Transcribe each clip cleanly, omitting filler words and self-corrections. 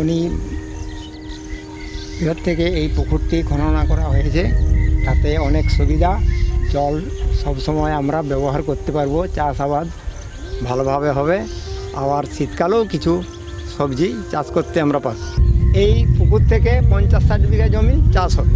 জামবনি বৃহৎ থেকে এই পুকুরটি খনন করা হয়েছে, তাতে অনেক সুবিধা। জল সবসময় আমরা ব্যবহার করতে পারবো, চাষাবাদ ভালোভাবে হবে, আবার শীতকালেও কিছু সবজি চাষ করতে আমরা পারব। এই পুকুর থেকে 50-60 বিঘা জমি চাষ হবে।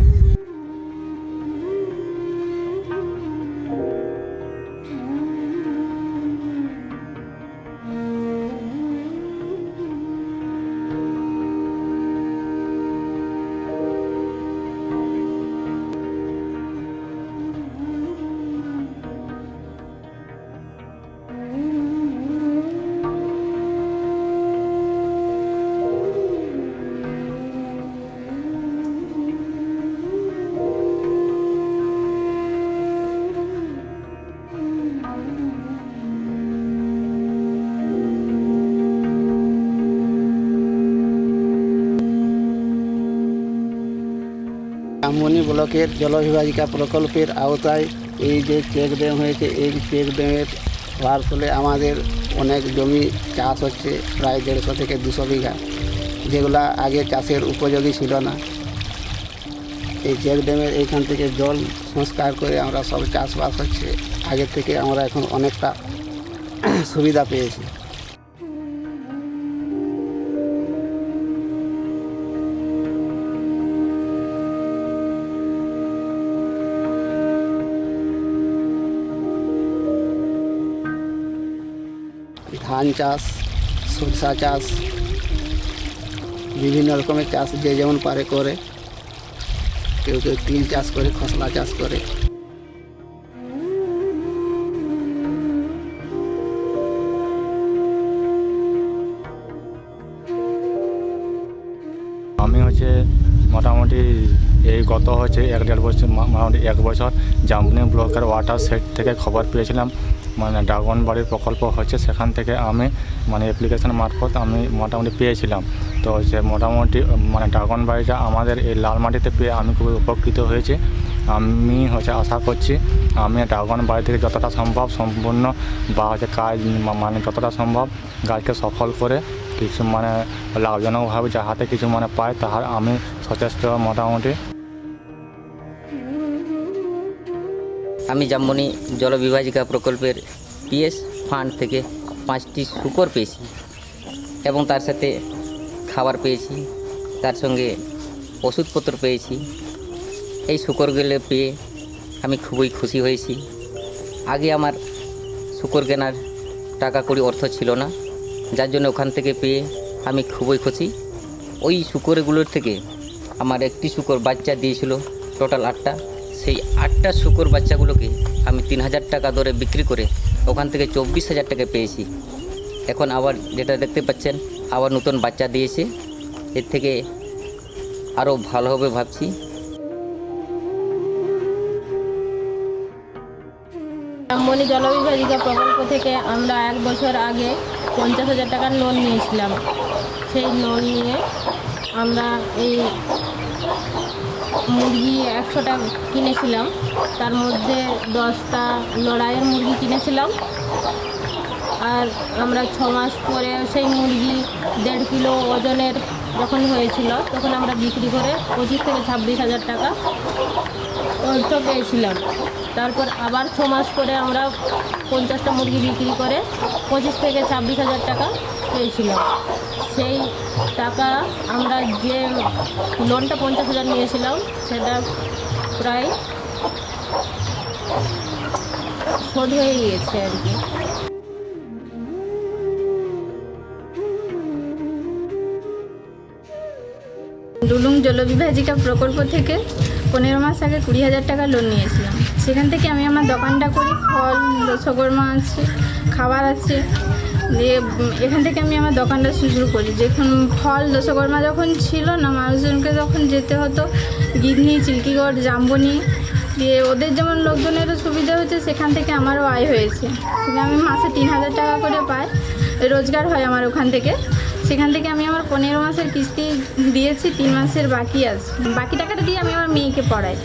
জামবনি ব্লকের জলবিভাজিকা প্রকল্পের আওতায় এই যে চেক ড্যাম হয়েছে, এই চেক ড্যামের হওয়ার ফলে আমাদের অনেক জমি চাষ হচ্ছে, প্রায় 150 থেকে 200 বিঘা, যেগুলা আগে চাষের উপযোগী ছিল না। এই চেক ড্যামের এইখান থেকে জল সংস্কার করে আমরা সব চাষবাস হচ্ছে। আগের থেকে আমরা এখন অনেকটা সুবিধা পেয়েছি। ধান চাষ, সরষা চাষ, বিভিন্ন রকমের চাষ যে যেমন পারে করে, কেউ কেউ তিল চাষ করে, খসলা চাষ করে। আমি মোটামুটি এই গত 1-1.5 বছর, মোটামুটি 1 বছর জামবনি ব্লকের ওয়াটার সেট থেকে খবর পেয়েছিলাম, ড্রাগন বাড়ির প্রকল্প হচ্ছে, সেখান থেকে আমি অ্যাপ্লিকেশন মারফত আমি মোটামুটি পেয়েছিলাম। তো মোটামুটি ড্রাগন বাড়িটা আমাদের এই লাল মাটিতে পেয়ে আমি খুবই উপকৃত হয়েছি। আমি আশা করছি আমি ড্রাগন বাড়ি থেকে যতটা সম্ভব সম্পূর্ণ বা কাজ যতটা সম্ভব গাছকে সফল করে কিছু লাভজনকভাবে যাহাতে কিছু পায়, তাহার আমি সচেষ্ট মোটামুটি। আমি জামবনি জলবিভাজিকা প্রকল্পের পিএস ফান্ড থেকে 5টি শূকর পেয়েছি এবং তার সাথে খাবার পেয়েছি, তার সঙ্গে ওষুধপত্র পেয়েছি। এই শূকরগুলো পেয়ে আমি খুবই খুশি হয়েছি। আগে আমার শূকর কেনার টাকা কড়ি অর্থ ছিল না, যার জন্য ওখান থেকে পেয়ে আমি খুবই খুশি। ওই শূকরগুলোর থেকে আমার একটি শূকর বাচ্চা দিয়েছিল, টোটাল 8টা। সেই 8টা শূকর বাচ্চাগুলোকে আমি 3000 টাকা দরে বিক্রি করে ওখান থেকে 24,000 টাকা পেয়েছি। এখন আবার যেটা দেখতে পাচ্ছেন, আবার নতুন বাচ্চা দিয়েছে, এর থেকে আরও ভালো হবে ভাবছি। জামবনি জলবিভাজিকা প্রকল্প থেকে আমরা 1 বছর আগে 50,000 টাকার লোন নিয়েছিলাম। সেই লোন নিয়ে আমরা এই মুরগি 100টা কিনেছিলাম, তার মধ্যে 10টা লড়াইয়ের মুরগি কিনেছিলাম। আর আমরা 6 মাস পরে সেই মুরগি 1.5 কিলো ওজনের যখন হয়েছিল, তখন আমরা বিক্রি করে 25 থেকে 26,000 টাকা অর্থ পেয়েছিলাম। তারপর আবার 6 মাস পরে আমরা 50টা মুরগি বিক্রি করে 25 থেকে 26,000 টাকা পেয়েছিলাম। সেই টাকা আমরা যে লোনটা 50,000 নিয়েছিলাম, সেটা প্রায় শোধ হয়ে গিয়েছে আর কি। ডুলুং জলবিভাজিকা প্রকল্প থেকে 15 মাস আগে 20,000 টাকা লোন নিয়েছিলাম। সেখান থেকে আমি আমার দোকানটা করি, ফল, দশকর্মা আছে, খাবার আছে, দিয়ে এখান থেকে আমি আমার দোকানটা শুরু করি। যখন ফল দশকর্মা যখন ছিল না, মানুষজনকে যখন যেতে হতো গিধনি, চিল্কিগড়, জামবনি, দিয়ে ওদের যেমন লোকজনেরও সুবিধা হচ্ছে, সেখান থেকে আমারও আয় হয়েছে। আমি মাসে 3,000 টাকা করে পাই, রোজগার হয় আমার ওখান থেকে। সেখান থেকে আমি আমার 15 মাসের কিস্তি দিয়েছি, 3 মাসের বাকি আছে। বাকি টাকাটা দিয়ে আমি আমার মেয়েকে পড়াই।